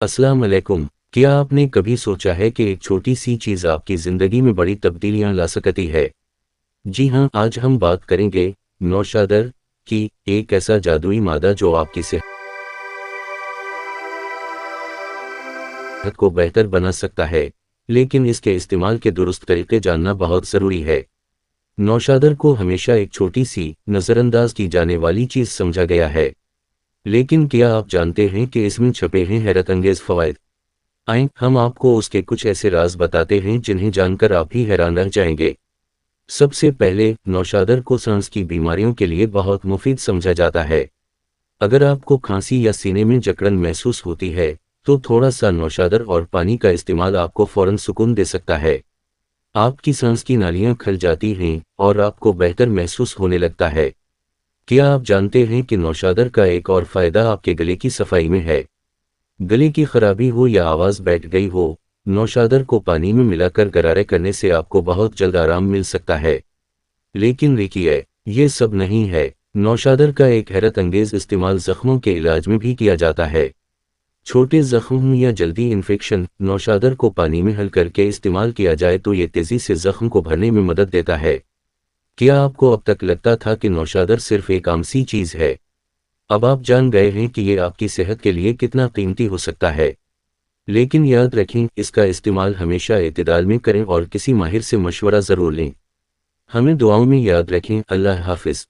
अस्सलाम वालेकुम। क्या आपने कभी सोचा है कि एक छोटी सी चीज़ आपकी ज़िंदगी में बड़ी तब्दीलियां ला सकती है? जी हाँ, आज हम बात करेंगे नौशादर की, एक ऐसा जादुई मादा जो आपकी सेहत को बेहतर बना सकता है, लेकिन इसके इस्तेमाल के दुरुस्त तरीके जानना बहुत ज़रूरी है। नौशादर को हमेशा एक छोटी सी, नज़रअंदाज की जाने वाली चीज़ समझा गया है, लेकिन क्या आप जानते हैं कि इसमें छपे हैं हैरतअंगेज़ फ़वाइद? आइए हम आपको उसके कुछ ऐसे राज बताते हैं जिन्हें जानकर आप ही हैरान रह जाएंगे। सबसे पहले, नौशादर को सांस की बीमारियों के लिए बहुत मुफीद समझा जाता है। अगर आपको खांसी या सीने में जकड़न महसूस होती है, तो थोड़ा सा नौशादर और पानी का इस्तेमाल आपको फौरन सुकून दे सकता है। आपकी सांस की नालियां खुल जाती हैं और आपको बेहतर महसूस होने लगता है। क्या आप जानते हैं कि नौशादर का एक और फायदा आपके गले की सफाई में है? गले की खराबी हो या आवाज़ बैठ गई हो, नौशादर को पानी में मिलाकर गरारे करने से आपको बहुत जल्द आराम मिल सकता है। लेकिन देखिए, ये सब नहीं है। नौशादर का एक हैरत अंगेज इस्तेमाल जख्मों के इलाज में भी किया जाता है। छोटे जख्म या जल्दी इन्फेक्शन, नौशादर को पानी में हल करके इस्तेमाल किया जाए तो ये तेज़ी से जख्म को भरने में मदद देता है। क्या आपको अब तक लगता था कि नौशादर सिर्फ एक आम सी चीज़ है? अब आप जान गए हैं कि ये आपकी सेहत के लिए कितना कीमती हो सकता है। लेकिन याद रखें, इसका इस्तेमाल हमेशा एतदाल में करें और किसी माहिर से मशवरा ज़रूर लें। हमें दुआओं में याद रखें। अल्लाह हाफ़िज़।